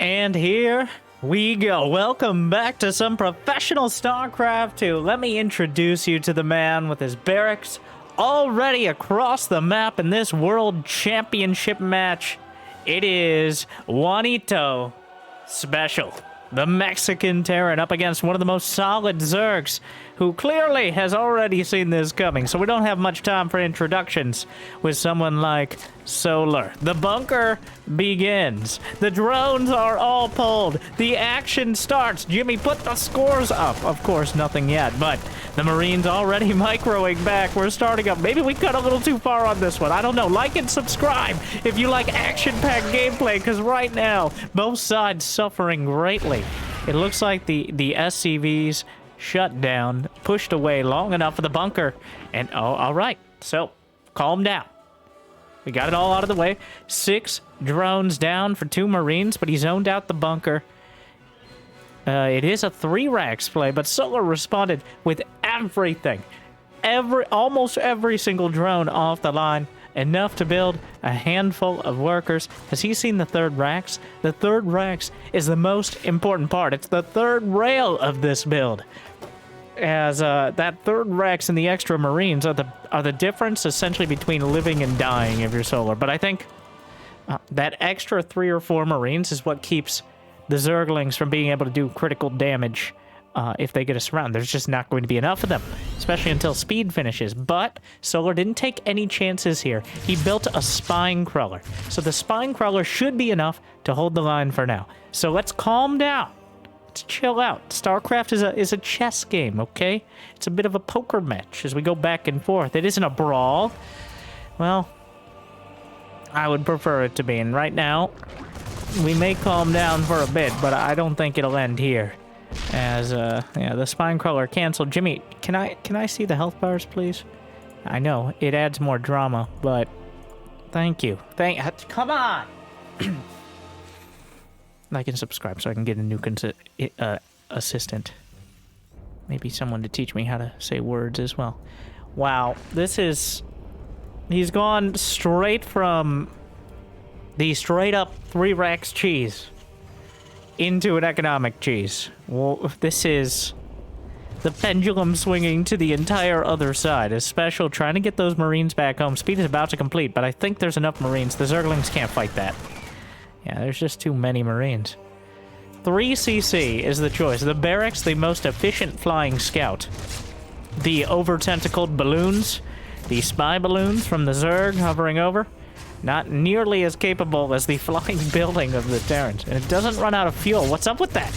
And here we go. Welcome back to some professional StarCraft 2. Let me introduce you to the man with his barracks already across the map in this World Championship match. It is Juanito Special, the Mexican Terran, up against one of the most solid Zergs, who clearly has already seen this coming, so we don't have much time for introductions with someone like Solar. The bunker begins. The drones are all pulled. The action starts. Jimmy, put the scores up. Of course, nothing yet, but the Marines already microing back. We're starting up. Maybe we got a little too far on this one. I don't know. Like and subscribe if you like action-packed gameplay, because right now, both sides suffering greatly. It looks like the SCVs shut down, pushed away long enough for the bunker, and all right, so calm down. We got it all out of the way. 6 drones down for 2 Marines, but he zoned out the bunker. It is a 3 racks play, but Solar responded with everything. Almost every single drone off the line, enough to build a handful of workers. Has he seen the 3rd racks? The 3rd racks is the most important part. It's the 3rd rail of this build. As that 3rd racks and the extra Marines are the difference essentially between living and dying if you're Solar. But I think that extra 3 or 4 Marines is what keeps the Zerglings from being able to do critical damage if they get us around. There's just not going to be enough of them, especially until speed finishes. But Solar didn't take any chances here. He built a spine crawler. So the spine crawler should be enough to hold the line for now. So let's calm down. Let's chill out. StarCraft is a chess game, okay? It's a bit of a poker match as we go back and forth. It isn't a brawl. Well, I would prefer it to be. And right now, we may calm down for a bit, but I don't think it'll end here. As yeah, the spine crawler canceled. Jimmy, can I see the health bars, please? I know it adds more drama, but thank you. Come on. Like and subscribe so I can get a new assistant. Maybe someone to teach me how to say words as well. Wow, this is... He's gone straight from the straight-up 3 racks cheese into an economic cheese. Well, this is the pendulum swinging to the entire other side. A special trying to get those Marines back home. Speed is about to complete, but I think there's enough Marines. The Zerglings can't fight that. Yeah, there's just too many Marines. 3cc is the choice. The barracks, the most efficient flying scout. The over-tentacled balloons, the spy balloons from the Zerg hovering over, not nearly as capable as the flying building of the Terrans. And it doesn't run out of fuel. What's up with that?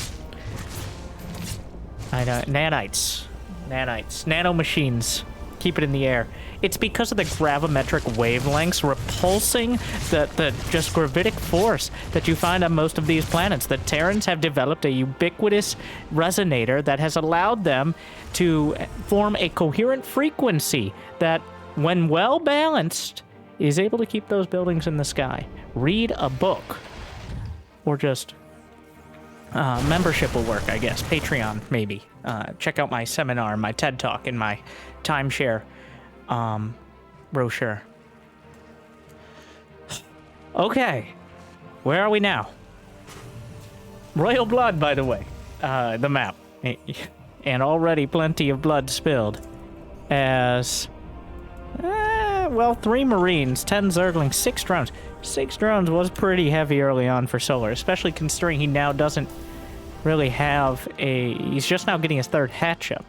I know. Nanites. Nanomachines. Keep it in the air. It's because of the gravimetric wavelengths repulsing the just gravitic force that you find on most of these planets. The Terrans have developed a ubiquitous resonator that has allowed them to form a coherent frequency that, when well balanced, is able to keep those buildings in the sky. Read a book. Or just... membership will work, I guess. Patreon, maybe. Check out my seminar, my TED Talk, and my timeshare brochure. Okay. Where are we now? Royal blood, by the way. The map. And already plenty of blood spilled. As... well, 3 Marines, 10 Zerglings, 6 drones. 6 drones was pretty heavy early on for Solar, especially considering he now doesn't really have a... He's just now getting his 3rd hatch up.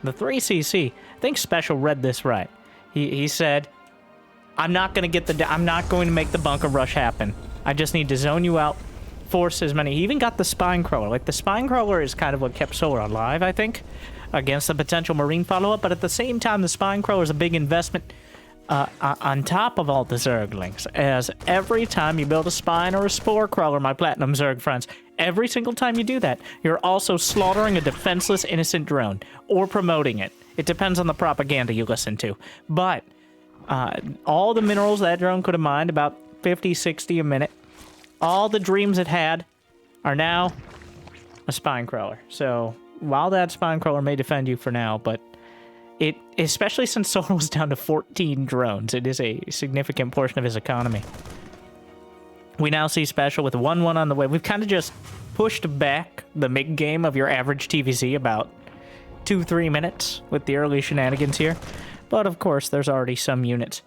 The 3cc, I think Special read this right. He said, I'm not going to make the bunker rush happen. I just need to zone you out, force as many... He even got the spine crawler. Like, the spine crawler is kind of what kept Solar alive, I think, against the potential Marine follow-up, but at the same time, the spine crawler is a big investment on top of all the Zerglings, as every time you build a spine or a spore crawler, my platinum Zerg friends, every single time you do that, you're also slaughtering a defenseless innocent drone, or promoting it. It depends on the propaganda you listen to. But all the minerals that drone could have mined, about 50, 60 a minute, all the dreams it had are now a spine crawler. So while that spine crawler may defend you for now, but it, especially since Solar was down to 14 drones, it is a significant portion of his economy. We now see Special with 1-1 on the way. We've kind of just pushed back the mid-game of your average TVC about 2-3 minutes with the early shenanigans here. But of course, there's already some units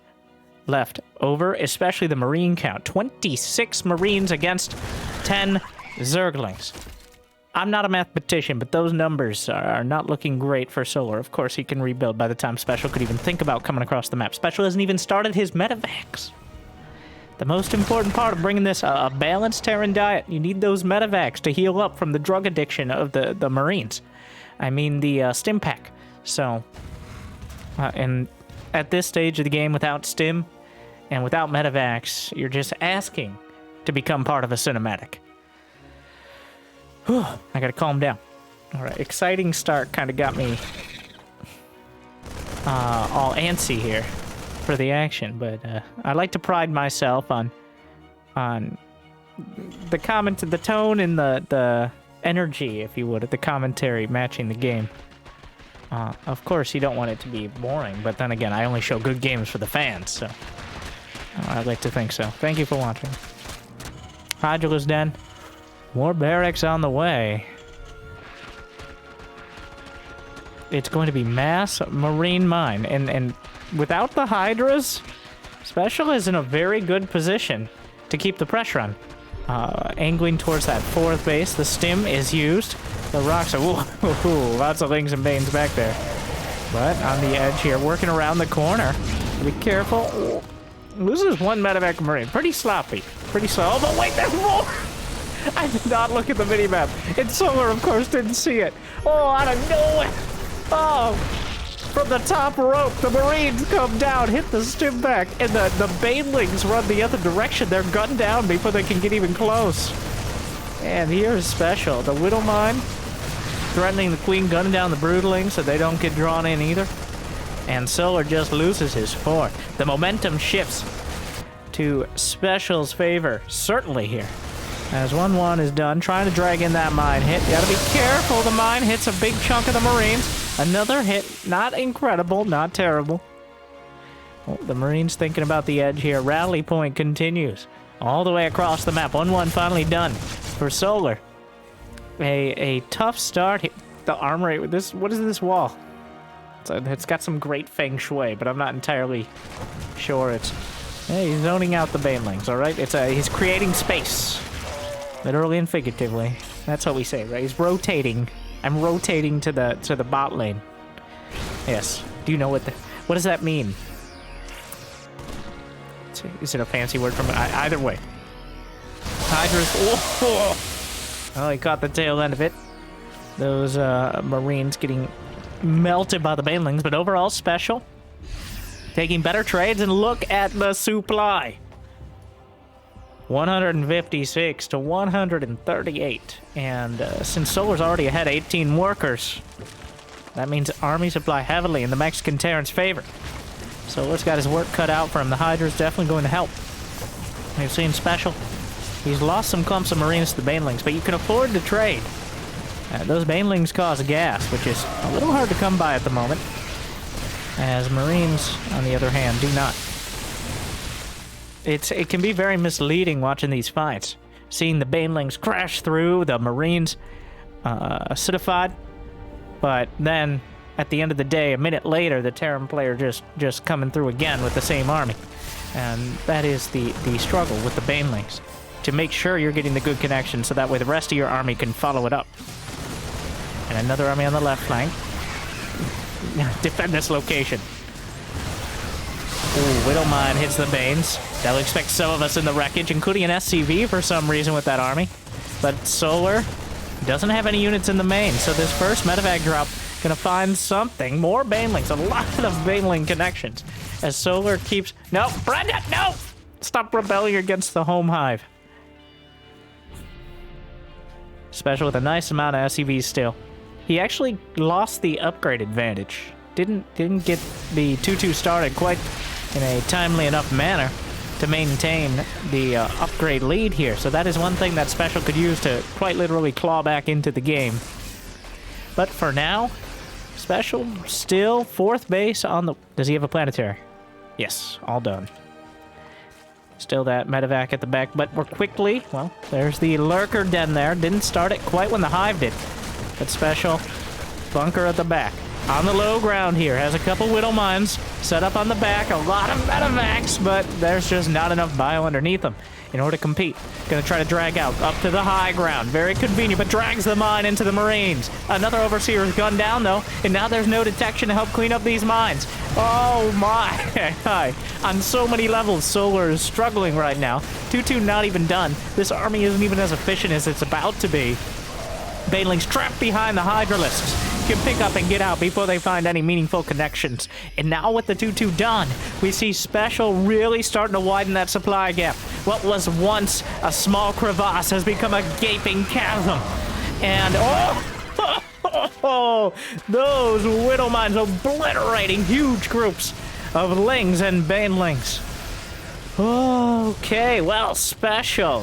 left over, especially the Marine count. 26 Marines against 10 Zerglings. I'm not a mathematician, but those numbers are not looking great for Solar. Of course, he can rebuild by the time Special could even think about coming across the map. Special hasn't even started his medevacs. The most important part of bringing this a balanced Terran diet, you need those medevacs to heal up from the drug addiction of the Marines. I mean the stim pack. So, and at this stage of the game without stim and without medevacs, you're just asking to become part of a cinematic. Whew, I gotta calm down. Alright, exciting start kind of got me all antsy here for the action, but I like to pride myself on the the tone and the energy, if you would, of the commentary matching the game. Of course, you don't want it to be boring, but then again, I only show good games for the fans, so I'd like to think so. Thank you for watching. Hydrula's Den. More barracks on the way. It's going to be mass marine mine, and without the Hydras, Special is in a very good position to keep the pressure on. Angling towards that fourth base, the stim is used. The rocks are, ooh, lots of Lings and Banes back there. But on the edge here, working around the corner. Be careful. Ooh. Loses one medevac Marine. Pretty sloppy. Pretty slow. Oh, but wait, there's more! I did not look at the minimap. And Solar, of course, didn't see it. Oh, out of nowhere. Oh, from the top rope, the Marines come down, hit the stim back, and the Banelings run the other direction. They're gunned down before they can get even close. And here's Special. The Widow Mine threatening the Queen, gunning down the Broodlings so they don't get drawn in either. And Solar just loses his fort. The momentum shifts to Special's favor, certainly here. As 1-1 is done, trying to drag in that mine hit. You gotta be careful, the mine hits a big chunk of the Marines. Another hit, not incredible, not terrible. Oh, the Marines thinking about the edge here. Rally point continues all the way across the map. 1-1 finally done for Solar. A tough start. The armory, what is this wall? It's got some great feng shui, but I'm not entirely sure it's... Hey, he's zoning out the Banelings, alright? He's creating space. Literally and figuratively. That's what we say, right? He's rotating. I'm rotating to the bot lane. Yes. Do you know what does that mean? Is it a fancy word from either way? Hydra's. Oh, he caught the tail end of it. Those Marines getting melted by the Banelings, but overall Special. Taking better trades, and look at the supply. 156 to 138, and since Solar's already ahead 18 workers, that means army supply heavily in the Mexican Terran's favor. Solar's got his work cut out for him. The Hydra's definitely going to help. We've seen Special. He's lost some clumps of Marines to the Banelings, but you can afford to trade. Those Banelings cause gas, which is a little hard to come by at the moment, as Marines, on the other hand, do not. It can be very misleading watching these fights. Seeing the Banelings crash through, the Marines acidified, but then at the end of the day, a minute later, the Terran player just coming through again with the same army. And that is the struggle with the Banelings. To make sure you're getting the good connection so that way the rest of your army can follow it up. And another army on the left flank. Defend this location. Ooh, Widow Mine hits the Banes. That'll expect some of us in the wreckage, including an SCV for some reason with that army. But Solar doesn't have any units in the main, so this first medevac drop gonna find something. More Banelings, a lot of Baneling connections. As Solar keeps... No, Brenda, no! Stop rebelling against the home hive. Special with a nice amount of SCVs still. He actually lost the upgrade advantage. Didn't get the 2-2 started quite in a timely enough manner to maintain the upgrade lead here. So that is one thing that Special could use to quite literally claw back into the game. But for now, Special still fourth base on the... Does he have a planetary? Yes, all done. Still that medevac at the back, but we're quickly... Well, there's the lurker den there. Didn't start it quite when the hive did. But special bunker at the back. On the low ground here. Has a couple Whittle mines set up on the back. A lot of medevacs, but there's just not enough bio underneath them in order to compete. Gonna try to drag out up to the high ground. Very convenient, but drags the mine into the Marines. Another Overseer is gunned down, though, and now there's no detection to help clean up these mines. Oh, my. On so many levels, Solar is struggling right now. 2-2 not even done. This army isn't even as efficient as it's about to be. Banelings trapped behind the Hydralisks can pick up and get out before they find any meaningful connections. And now with the 2-2 done, we see Special really starting to widen that supply gap. What was once a small crevasse has become a gaping chasm. And those Whittle mines obliterating huge groups of Lings and Banelings. Okay, well, Special.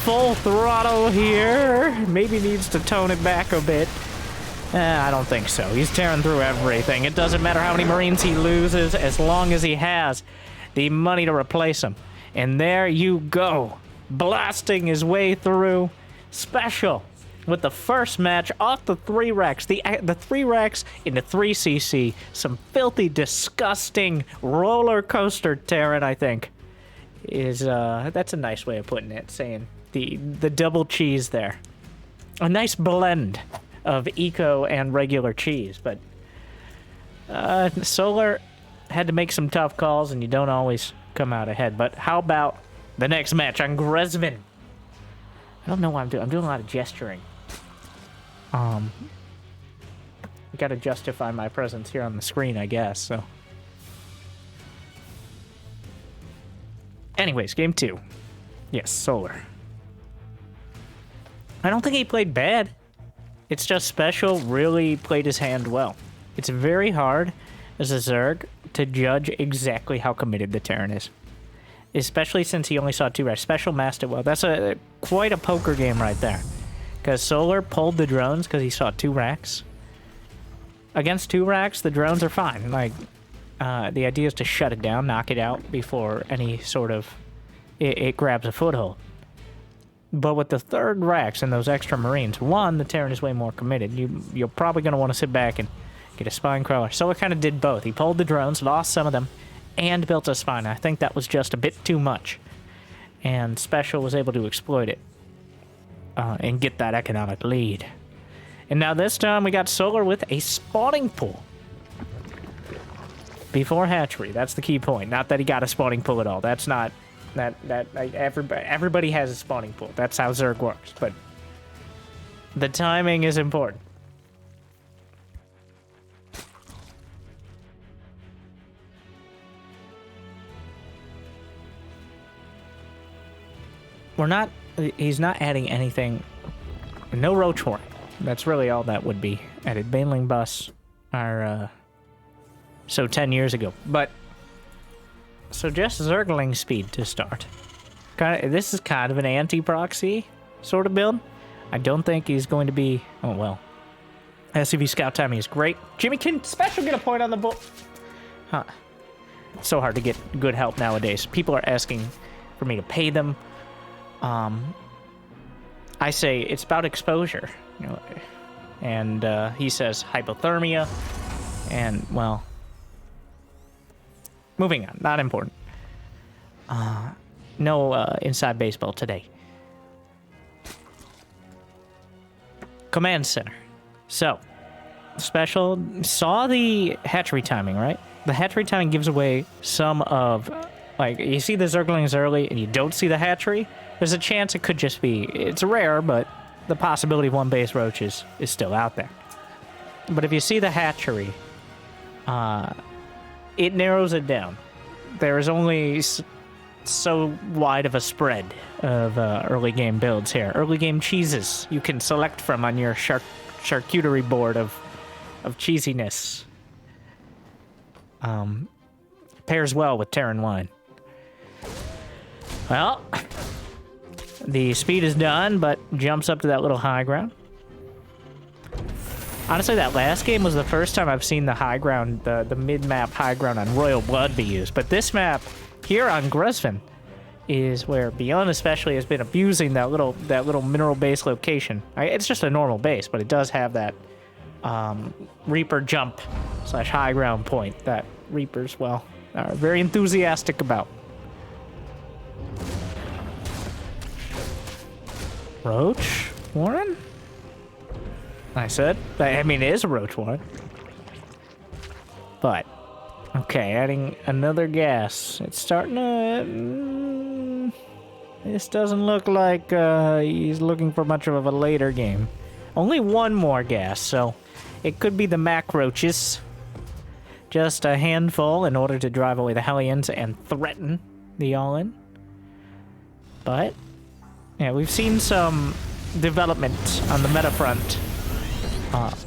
Full throttle here. Maybe needs to tone it back a bit. I don't think so. He's tearing through everything. It doesn't matter how many Marines he loses as long as he has the money to replace them. And there you go. Blasting his way through. Special with the first match off the 3 racks. The 3 racks into 3cc. Some filthy, disgusting roller coaster Terran, I think. That's a nice way of putting it, saying the double cheese there. A nice blend of eco and regular cheese, but Solar had to make some tough calls, and you don't always come out ahead. But how about the next match on Grezvin? I don't know what I'm doing. I'm doing a lot of gesturing. Got to justify my presence here on the screen, I guess. So, anyways, game 2. Yes, Solar. I don't think he played bad. It's just Special really played his hand well. It's very hard as a Zerg to judge exactly how committed the Terran is. Especially since he only saw 2 racks. Special masked it well. That's quite a poker game right there. Because Solar pulled the drones because he saw 2 racks. Against 2 racks, the drones are fine. Like, the idea is to shut it down, knock it out before any sort of... It grabs a foothold. But with the 3rd racks and those extra Marines, 1, the Terran is way more committed. You're probably going to want to sit back and get a spine crawler. Solar kind of did both. He pulled the drones, lost some of them, and built a spine. I think that was just a bit too much. And Special was able to exploit it and get that economic lead. And now this time we got Solar with a spawning pool. Before hatchery, that's the key point. Not that he got a spawning pool at all. That's not... Everybody has a spawning pool. That's how Zerg works. But the timing is important. He's not adding anything. No roach horn. That's really all that would be added. Baneling bus are so 10 years ago. But so just Zergling speed to start. This is kind of an anti-proxy sort of build. I don't think he's going to be... Oh, well. SCV scout timing is great. Jimmy can Special get a point on the board. Huh. It's so hard to get good help nowadays. People are asking for me to pay them. I say it's about exposure. You know, and he says hypothermia. And, well... Moving on, not important. No inside baseball today. Command center. So, Special saw the hatchery timing, right? The hatchery timing gives away some of, like, you see the Zerglings early and you don't see the hatchery. There's a chance it could just be, it's rare, but the possibility of 1 base roach is still out there. But if you see the hatchery, it narrows it down. There is only so wide of a spread of early game builds here. Early game cheeses you can select from on your charcuterie board of cheesiness. Pairs well with Terran wine. Well, the speed is done, but jumps up to that little high ground. Honestly, that last game was the first time I've seen the high ground, the mid-map high ground on Royal Blood be used. But this map here on Grezvin is where Beyond especially has been abusing that little mineral base location. It's just a normal base, but it does have that Reaper jump / high ground point that Reapers, well, are very enthusiastic about. Roach Warren? I said. I mean, it is a Roach Warren. But, okay, adding another gas. It's starting to... this doesn't look like he's looking for much of a later game. Only one more gas, so it could be the Mac Roaches. Just a handful in order to drive away the Hellions and threaten the All-In. But, yeah, we've seen some development on the meta front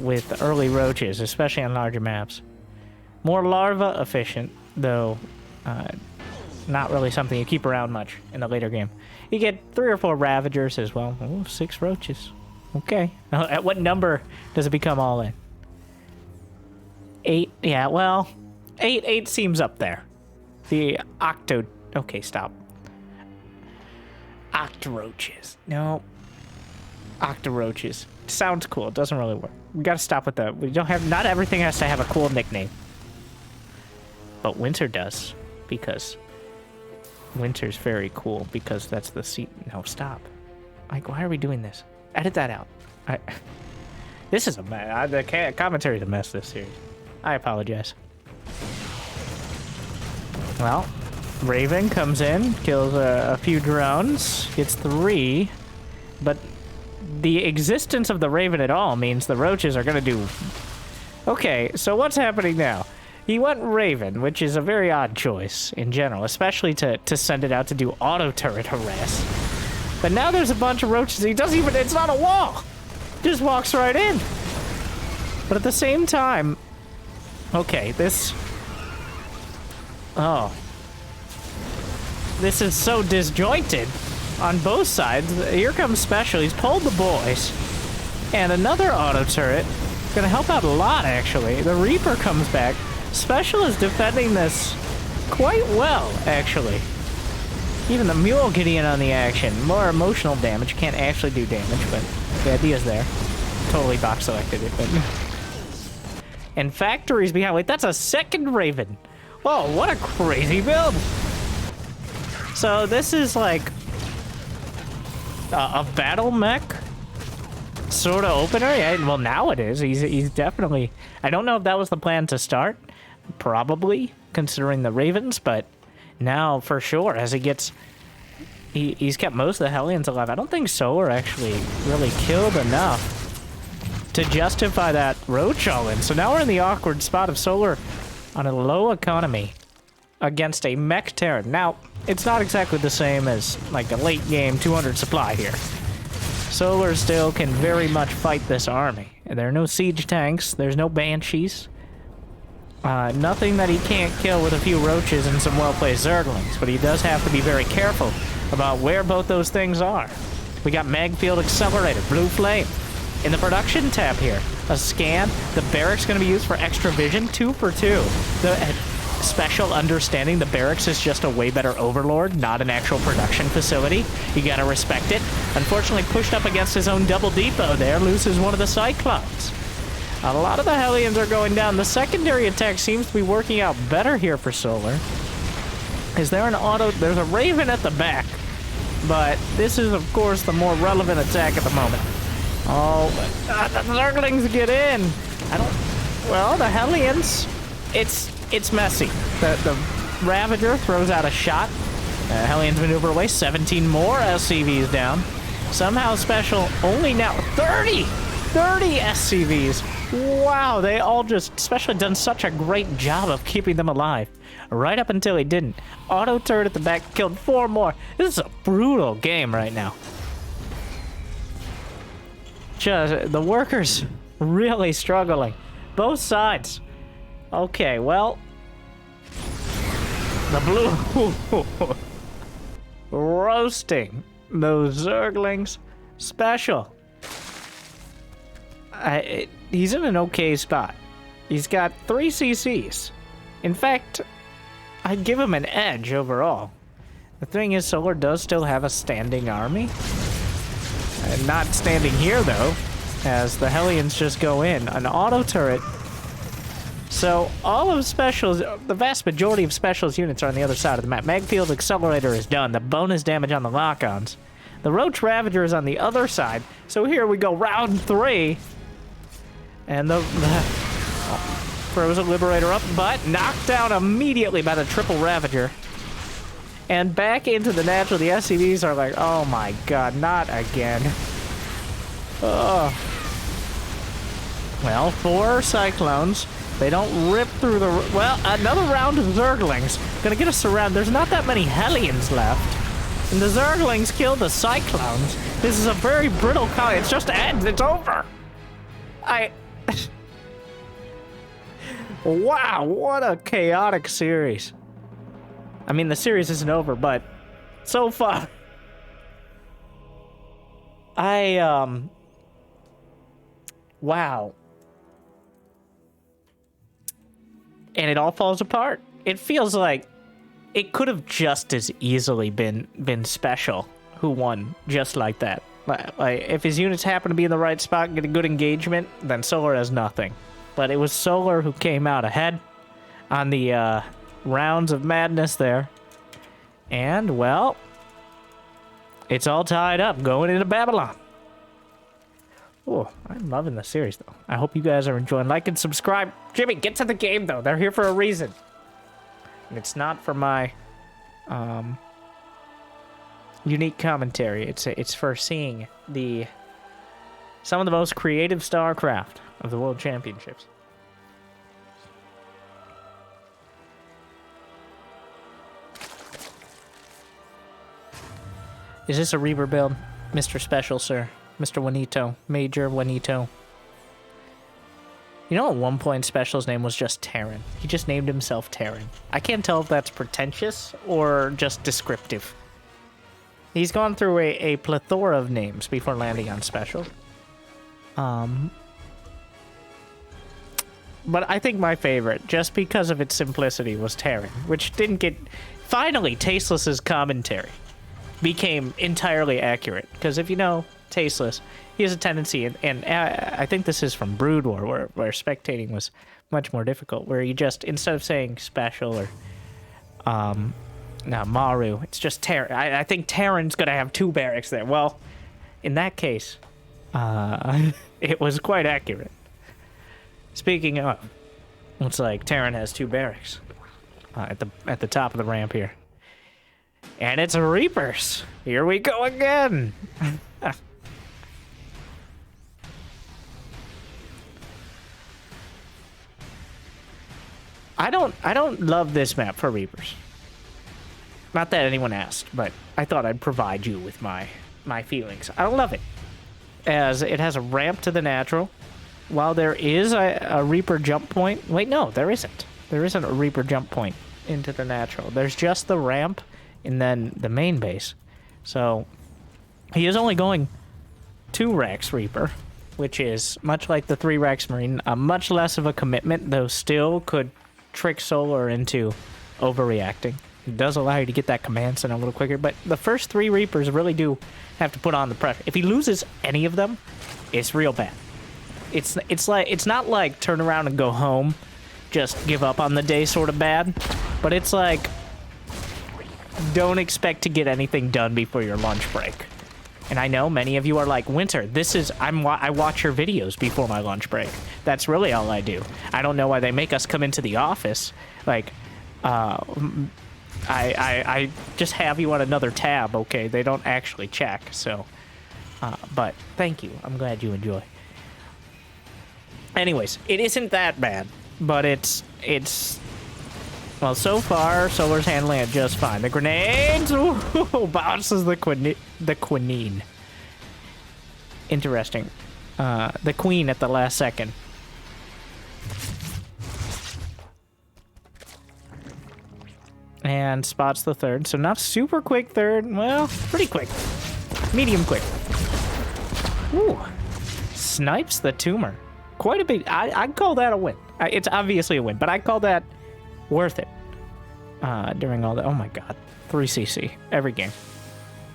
with early Roaches, especially on larger maps. More larva efficient, though not really something you keep around much in the later game. You get 3 or 4 Ravagers as well. Oh, 6 Roaches. Okay. At what number does it become All-In? 8? Yeah, well, 8 seems up there. The Octo... Okay, stop. Octoroaches. No. Octoroaches. Sounds cool. It doesn't really work. We gotta stop with that. We don't have... Not everything has to have a cool nickname. But Winter does, because Winter's very cool, because that's the seat. No, stop. Like, why are we doing this? Edit that out. This is a mess. The commentary's a mess this series. I apologize. Well, Raven comes in, kills a few drones, gets 3, but the existence of the Raven at all means the Roaches are gonna do... Okay, so what's happening now? He went Raven, which is a very odd choice in general, especially to send it out to do auto turret harass. But now there's a bunch of Roaches. He doesn't even, it's not a wall. Just walks right in. But at the same time, okay, this, oh, this is so disjointed on both sides. Here comes Special. He's pulled the boys. And another auto turret. Gonna help out a lot, actually. The Reaper comes back. Special is defending this quite well, actually. Even the Mule getting in on the action. More emotional damage. Can't actually do damage, but the idea's there. Totally box selected it, but... And Factory's behind. Wait, that's a second Raven. Whoa, what a crazy build. So this is like... a battle mech? Sort of opener? Yeah, well, now it is. He's definitely... I don't know if that was the plan to start. Probably, considering the Ravens, but now for sure, as he gets... He's kept most of the Hellions alive. I don't think Solar actually really killed enough to justify that Roach all-in. So now we're in the awkward spot of Solar on a low economy against a mech Terran. Now, it's not exactly the same as like a late game 200 supply here. Solar still can very much fight this army. There are no siege tanks, there's no banshees. Nothing that he can't kill with a few Roaches and some well-placed Zerglings, but he does have to be very careful about where both those things are. We got Magfield Accelerator, Blue Flame. In the production tab here, a scan. The barracks going to be used for extra vision, 2 for 2. The Special understanding the barracks is just a way better overlord, not an actual production facility. You got to respect it. Unfortunately, pushed up against his own double depot there, loses one of the Cyclones. A lot of the Hellions are going down. The secondary attack seems to be working out better here for Solar. Is there an auto? There's a Raven at the back, but this is, of course, the more relevant attack at the moment. Oh, the Zerglings get in. Well, the Hellions, it's messy. The Ravager throws out a shot. Hellions maneuver away. 17 more SCVs down. Somehow Special only now 30 SCVs. Wow, they all just, Special done such a great job of keeping them alive. Right up until he didn't. Auto turret at the back killed 4 more. This is a brutal game right now. Just, the workers really struggling. Both sides. Okay, well. The blue. Roasting those Zerglings. Special. He's in an okay spot. He's got 3 CCs. In fact, I'd give him an edge overall. The thing is, Solar does still have a standing army. And not standing here, though, as the Hellions just go in. An auto turret. So, all of Special's, the vast majority of Special's units are on the other side of the map. Magfield Accelerator is done. The bonus damage on the lock-ons. The Roach-ravager is on the other side. So here we go, round 3. And the throws a Liberator up, but knocked down immediately by the triple Ravager. And back into the natural, the SCVs are like, oh my god, not again. Oh. Well, 4 Cyclones. They don't rip through the... Well, another round of Zerglings. Gonna get us around. There's not that many Hellions left. And the Zerglings kill the Cyclones. This is a very brittle colony. It's just ends. It's over. Wow, what a chaotic series. I mean, the series isn't over, but so far... Wow. And it all falls apart. It feels like it could have just as easily been Special who won just like that. Like, if his units happen to be in the right spot and get a good engagement, then Solar has nothing. But it was Solar who came out ahead on the rounds of madness there. And, well, it's all tied up going into Babylon. Oh, I'm loving the series, though. I hope you guys are enjoying. Like and subscribe. Jimmy, get to the game, though. They're here for a reason. And it's not for my unique commentary. It's for seeing some of the most creative StarCraft of the World Championships. Is this a Reaper build, Mr. Special, sir? Mr. Juanito, Major Juanito. You know, at one point, Special's name was just Terran. He just named himself Terran. I can't tell if that's pretentious or just descriptive. He's gone through a plethora of names before landing on Special. But I think my favorite, just because of its simplicity, was Terran, which didn't get... Finally, Tasteless's commentary became entirely accurate. Because if you know Tasteless, he has a tendency, and I think this is from Brood War, where spectating was much more difficult, where you just, instead of saying Special or Maru, it's just Terran. I think Terran's going to have 2 barracks there. Well, in that case, it was quite accurate. Speaking of, looks like Terran has 2 barracks at the top of the ramp here. And it's Reapers. Here we go again. I don't love this map for Reapers. Not that anyone asked, but I thought I'd provide you with my feelings. I don't love it, as it has a ramp to the natural. While there is a Reaper jump point... Wait, no, there isn't. There isn't a Reaper jump point into the natural. There's just the ramp and then the main base. So he is only going 2 racks Reaper, which is much like the 3 racks Marine, much less of a commitment, though still could trick Solar into overreacting. It does allow you to get that command center a little quicker, but the first 3 Reapers really do have to put on the pressure. If he loses any of them, it's real bad. It's not like turn around and go home, just give up on the day sort of bad, but it's like don't expect to get anything done before your lunch break. And I know many of you are like, Winter, I watch your videos before my lunch break. That's really all I do. I don't know why they make us come into the office. Like, I just have you on another tab, okay? They don't actually check, so. But thank you. I'm glad you enjoy. Anyways, it isn't that bad, but it's well, so far, Solar's handling it just fine. The grenades, ooh, bounces the quinine. Interesting. The queen at the last second. And spots the 3rd, so not super quick 3rd. Well, pretty quick. Medium quick. Ooh. Snipes the tumor. Quite a bit. I'd call that a win. It's obviously a win, but I'd call that worth it. During all that. Oh my god. 3cc every game.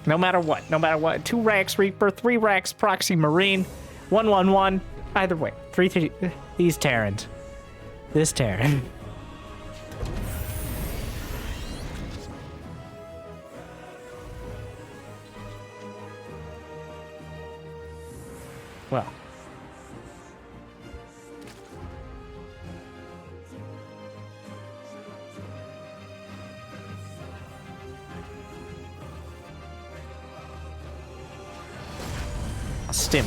No matter what. No matter what. 2 racks Reaper, 3 racks Proxy Marine, 1-1-1. Either way. 3 these Terrans. This Terran. Well. Stim.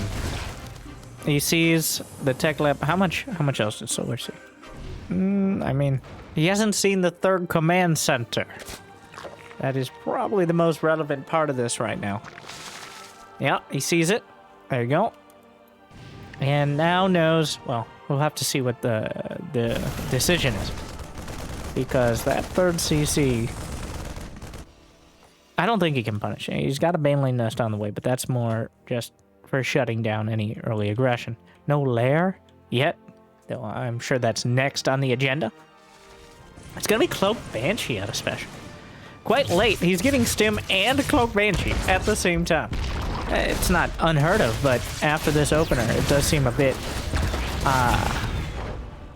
He sees the tech lab. How much else did Solar see? I mean, he hasn't seen the 3rd command center. That is probably the most relevant part of this right now. Yeah, he sees it. There you go. And now knows, well, we'll have to see what the decision is. Because that 3rd CC, I don't think he can punish it. He's got a Baneling Nest on the way, but that's more just for shutting down any early aggression. No lair yet, though I'm sure that's next on the agenda. It's gonna be Cloak Banshee at a special. Quite late, he's getting Stim and Cloak Banshee at the same time. It's not unheard of, but after this opener, it does seem a bit,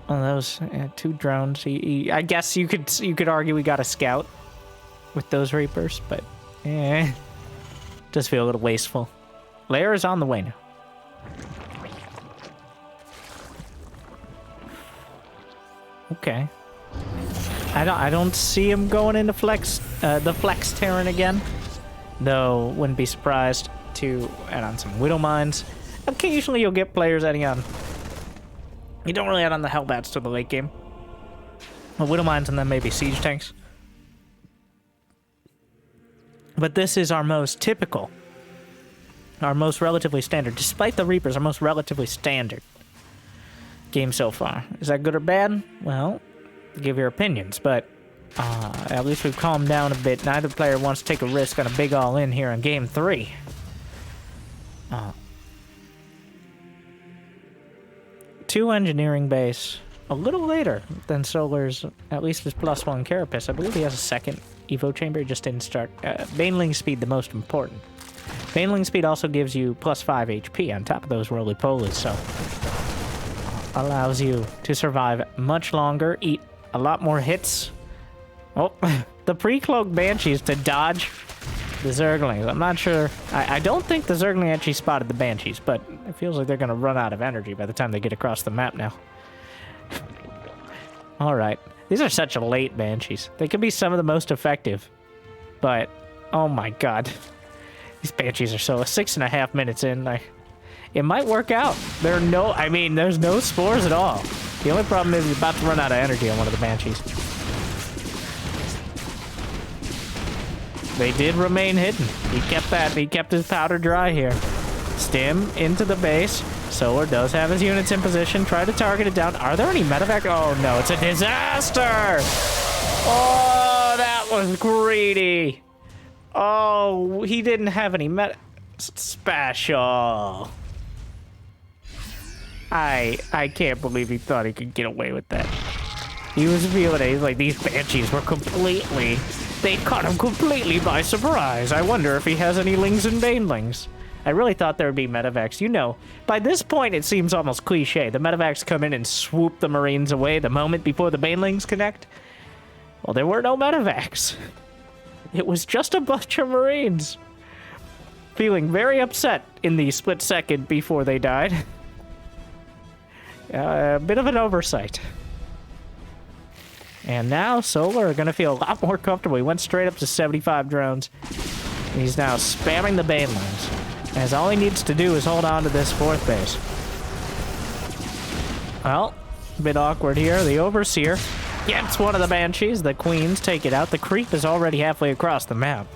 one of those 2 drones. I guess you could argue we got a scout with those Reapers, but does feel a little wasteful. Lair is on the way now. Okay. I don't see him going into the Flex Terran again, though wouldn't be surprised to add on some Widow Mines. Occasionally you'll get players adding on. You don't really add on the Hellbats to the late game. Well, Widow Mines and then maybe Siege Tanks. But this is our most typical, our most relatively standard, despite the Reapers, our most relatively standard game so far. Is that good or bad? Well, give your opinions, but at least we've calmed down a bit. Neither player wants to take a risk on a big all-in here in Game 3. 2 engineering base, a little later than Solar's, at least his +1 Carapace. I believe he has a 2nd Evo Chamber, just didn't start. Baneling speed, the most important. Baneling speed also gives you +5 HP on top of those roly-polies, so allows you to survive much longer, eat a lot more hits. Oh, the pre-cloaked Banshees to dodge the Zerglings. I'm not sure. I don't think the Zergling actually spotted the Banshees, but it feels like they're going to run out of energy by the time they get across the map now. All right. These are such a late Banshees. They could be some of the most effective, but oh my god. These Banshees are so 6.5 minutes in. It might work out. There's no spores at all. The only problem is he's about to run out of energy on one of the Banshees. They did remain hidden. He kept his powder dry here. Stim into the base. Solar does have his units in position. Try to target it down. Are there any medevac? Oh no, it's a disaster! Oh, that was greedy. Oh, he didn't have any special. I can't believe he thought he could get away with that. He was feeling it. He's like, these Banshees were completely... They caught him completely by surprise. I wonder if he has any Lings and Banelings. I really thought there would be medevacs. You know, by this point, it seems almost cliche. The medevacs come in and swoop the Marines away the moment before the Banelings connect. Well, there were no medevacs. It was just a bunch of Marines. Feeling very upset in the split second before they died. A bit of an oversight. And now Solar are going to feel a lot more comfortable. He went straight up to 75 drones. He's now spamming the Banelings, as all he needs to do is hold on to this 4th base. Well, a bit awkward here. The Overseer gets one of the Banshees. The Queens take it out. The creep is already halfway across the map.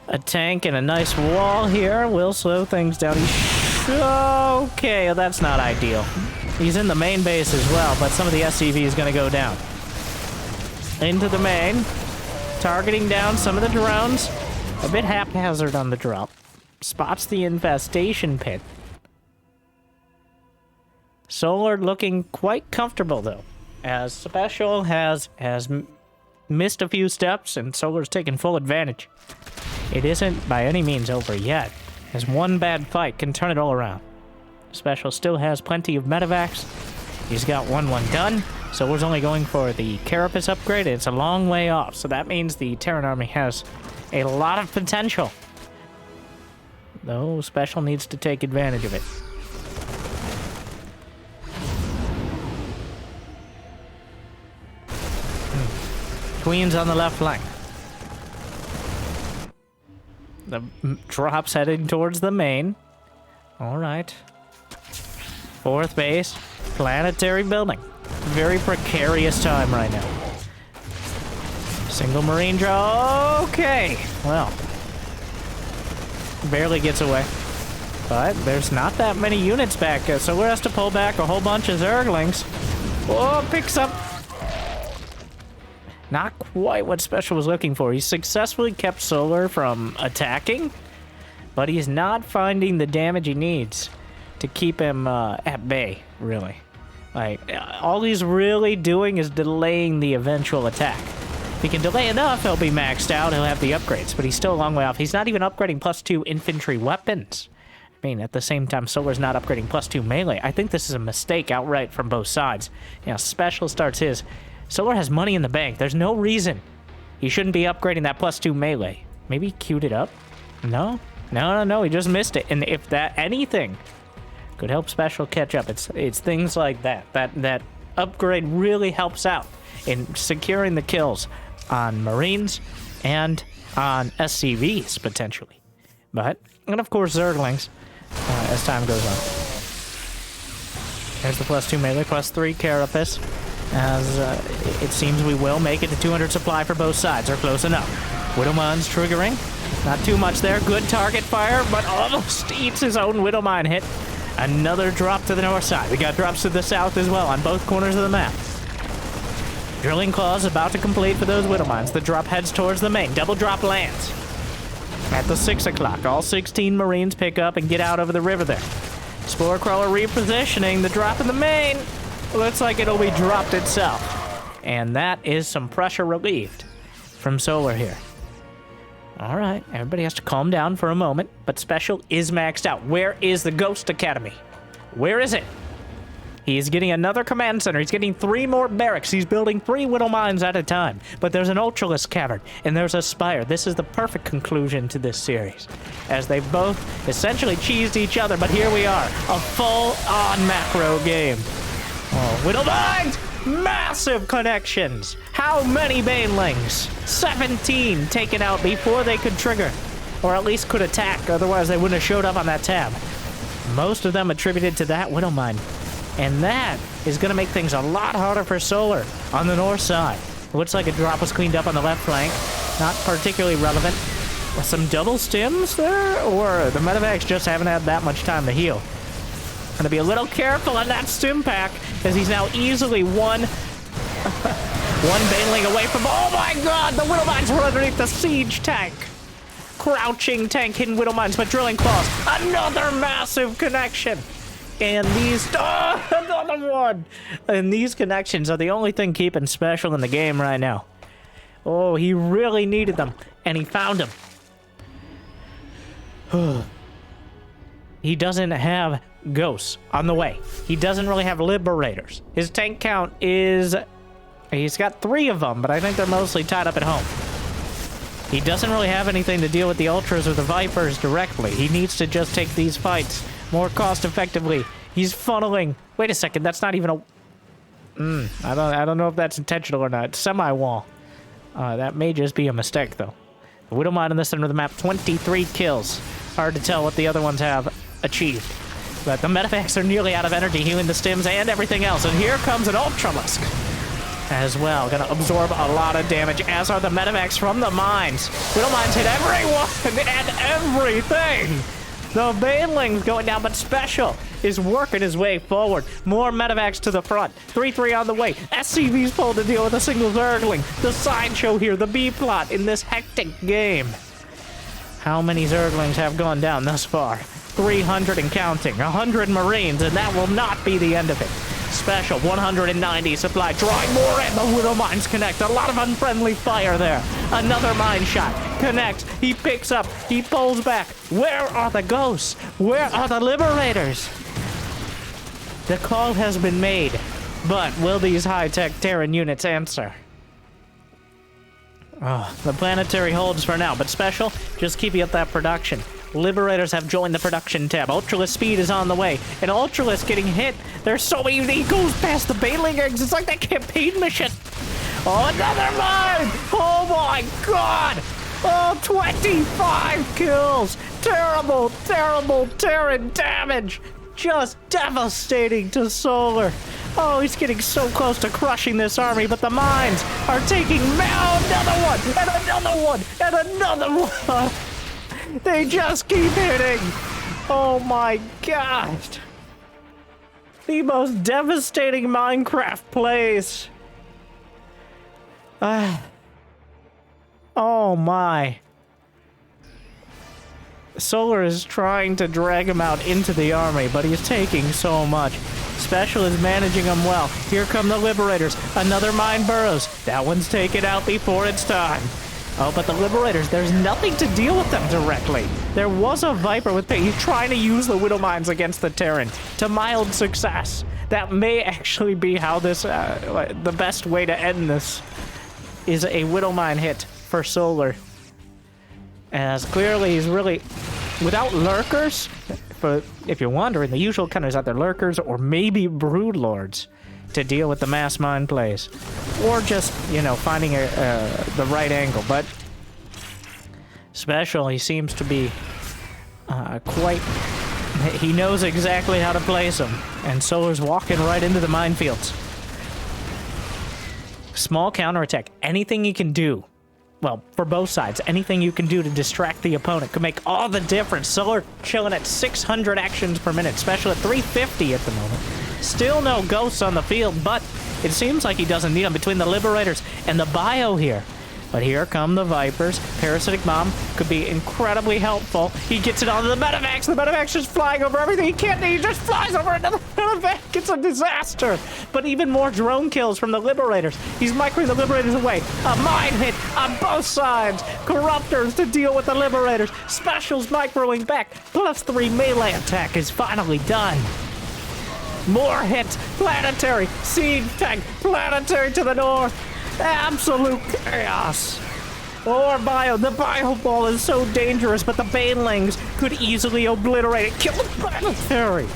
A tank and a nice wall here will slow things down. Okay, well, that's not ideal. He's in the main base as well, but some of the SCV is going to go down. Into the main. Targeting down some of the drones. A bit haphazard on the drop. Spots the infestation pit. Solar looking quite comfortable, though. As Special has missed a few steps, and Solar's taking full advantage. It isn't by any means over yet, as one bad fight can turn it all around. Special still has plenty of medevacs. He's got 1-1 done. Solar's only going for the Carapace upgrade, and it's a long way off, so that means the Terran army has a lot of potential. Though Special needs to take advantage of it. Queen's on the left flank. The drop's heading towards the main. All right. Fourth base. Planetary building. Very precarious time right now. Single Marine draw. Okay. Well. Barely gets away. But there's not that many units back. Solar has to pull back a whole bunch of Zerglings. Oh, picks up. Not quite what Special was looking for. He successfully kept Solar from attacking, but he's not finding the damage he needs to keep him at bay, really. Like, all he's really doing is delaying the eventual attack. If he can delay enough, he'll be maxed out, he'll have the upgrades, but he's still a long way off. He's not even upgrading +2 infantry weapons. I mean, at the same time, Solar's not upgrading +2 melee. I think this is a mistake outright from both sides. You know, Special starts his. Solar has money in the bank. There's no reason he shouldn't be upgrading that +2 melee. Maybe he queued it up? No? No, he just missed it. And if that anything could help Special catch up, it's things like that. That upgrade really helps out in securing the kills on Marines and on SCVs, potentially. And of course, Zerglings, as time goes on. There's the +2 melee, +3 Carapace. As it seems we will make it to 200 supply for both sides, or close enough. Widowmine's triggering. Not too much there. Good target fire, but almost eats his own Widowmine hit. Another drop to the north side. We got drops to the south as well on both corners of the map. Drilling Claws about to complete for those Widowmines. The drop heads towards the main. Double drop lands. At the 6 o'clock, all 16 Marines pick up and get out over the river there. Spore Crawler repositioning. The drop in the main. Looks like it'll be dropped itself. And that is some pressure relieved from Solar here. All right, everybody has to calm down for a moment, but Special is maxed out. Where is the Ghost Academy? Where is it? He is getting another command center. He's getting 3 more barracks. He's building 3 Widow Mines at a time. But there's an Ultralisk Cavern, and there's a Spire. This is the perfect conclusion to this series, as they've both essentially cheesed each other. But here we are, a full-on macro game. Oh, Widow Mines! Massive connections! How many Banelings? 17 taken out before they could trigger, or at least could attack, otherwise they wouldn't have showed up on that tab. Most of them attributed to that Widow Mine. And that is going to make things a lot harder for Solar on the north side. Looks like a drop was cleaned up on the left flank. Not particularly relevant. Some double stims there? Or the medevacs just haven't had that much time to heal. Gonna be a little careful on that stim pack, as he's now easily one Baneling away from... Oh my god! The Widow Mines were underneath the siege tank! Crouching tank hidden Widow Mines, but Drilling Claws. Another massive connection! And these... Oh, another one! And these connections are the only thing keeping Special in the game right now. Oh, he really needed them, and he found them. He doesn't have ghosts on the way. He doesn't really have liberators. His tank count is... He's got 3 of them, but I think they're mostly tied up at home. He doesn't really have anything to deal with the Ultras or the Vipers directly. He needs to just take these fights more cost-effectively. He's funneling... Wait a second, that's not even a... I don't know if that's intentional or not. Semi-wall. That may just be a mistake, though. The Widowmine in the center of the map, 23 kills. Hard to tell what the other ones have achieved. But the medevacs are nearly out of energy, healing the stims and everything else. And here comes an Ultralisk as well. Gonna absorb a lot of damage, as are the medevacs from the mines. Widow Mines hit everyone and everything. The Baneling's going down, but Special is working his way forward. More medevacs to the front. 3-3 on the way. SCV's pulled to deal with a single Zergling. The sideshow here, the B-plot in this hectic game. How many Zerglings have gone down thus far? 300 and counting. 100 Marines, and that will not be the end of it. Special, 190 supply, drawing more in. The Widow Mines connect. A lot of unfriendly fire there. Another mine shot. Connects. He picks up. He pulls back. Where are the ghosts? Where are the liberators? The call has been made. But will these high-tech Terran units answer? Oh, the planetary holds for now, but Special, just keeping up that production. Liberators have joined the production tab. Ultralisk speed is on the way. And Ultralisk getting hit. There's so many. He goes past the Baneling eggs. It's like that campaign mission. Oh, another mine! Oh my god! Oh, 25 kills! Terrible, terrible Terran damage! Just devastating to Solar. Oh, he's getting so close to crushing this army, but the mines are taking another one, and another one, and another one. They just keep hitting. Oh my god. The most devastating Minecraft plays. Oh my. Solar is trying to drag him out into the army, but he's taking so much. Special is managing them well. Here come the Liberators. Another mine burrows. That one's taken out before it's time. Oh, but the Liberators, there's nothing to deal with them directly. There was a Viper with pain. He's trying to use the Widow Mines against the Terran to mild success. That may actually be how this, the best way to end this is a Widow Mine hit for Solar. As clearly he's really, without lurkers, if you're wondering, the usual kind is either lurkers or maybe brood lords to deal with the mass mine plays, or just, you know, finding the right angle. But Special, he seems to be he knows exactly how to place them, and Solar's walking right into the minefields. Small counterattack, anything you can do. Well, for both sides, anything you can do to distract the opponent could make all the difference. Solar chilling at 600 actions per minute, Special at 350 at the moment. Still no ghosts on the field, but it seems like he doesn't need them between the Liberators and the Bio here. But here come the Vipers. Parasitic Bomb could be incredibly helpful. He gets it onto the Medivacs. The Medivac's just flying over everything. He just flies over another Medivac. It's a disaster. But even more drone kills from the Liberators. He's microing the Liberators away. A mine hit on both sides. Corruptors to deal with the Liberators. Special's microing back. +3 melee attack is finally done. More hits. Planetary. Siege tank. Planetary to the north. Absolute chaos. Or Bio. The Bio Ball is so dangerous, but the Banelings could easily obliterate it. Kill the Planetary.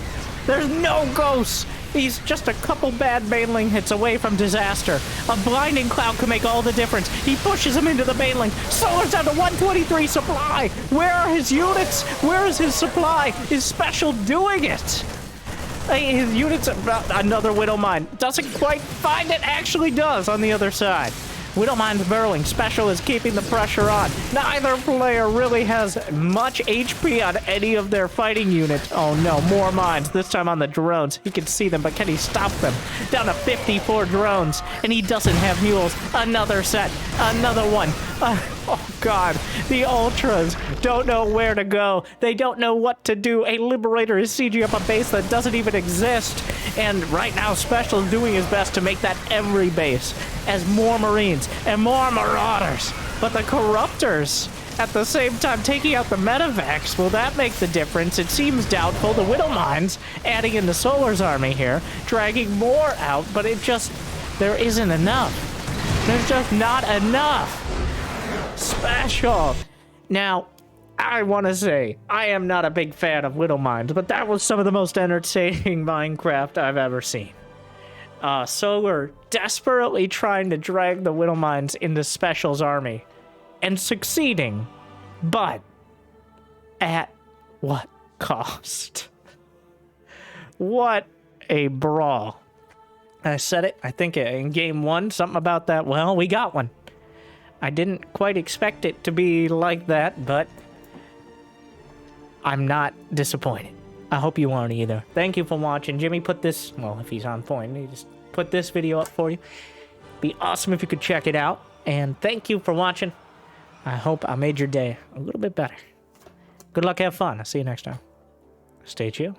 There's no ghosts. He's just a couple bad Baneling hits away from disaster. A Blinding Cloud could make all the difference. He pushes him into the Baneling. Solar's down to 123 supply. Where are his units? Where is his supply? Is Special doing it? His units, another Widow Mine. Doesn't quite find it, actually does on the other side. Widow Mine's burrowing. Special is keeping the pressure on. Neither player really has much HP on any of their fighting units. Oh no, more mines, this time on the drones. He can see them, but can he stop them? Down to 54 drones, and he doesn't have mules. Another set, another one. Oh god, the Ultras don't know where to go. They don't know what to do. A Liberator is sieging up a base that doesn't even exist. And right now, Special is doing his best to make that every base, as more Marines and more Marauders. But the Corruptors, at the same time, taking out the Medivacs, will that make the difference? It seems doubtful. The Widow Mines, adding in the Solar's army here, dragging more out, but it just, there isn't enough. There's just not enough. Special. Now, I want to say, I am not a big fan of Widow Mines, but that was some of the most entertaining Minecraft I've ever seen. Solar desperately trying to drag the Widow Mines into Special's army, and succeeding, but at what cost? What a brawl. I said it, I think in game one, something about that. Well, we got one. I didn't quite expect it to be like that, but I'm not disappointed. I hope you won't either. Thank you for watching. Jimmy put this, well, if he's on point, he just put this video up for you. Be awesome if you could check it out. And thank you for watching. I hope I made your day a little bit better. Good luck, have fun. I'll see you next time. Stay chill.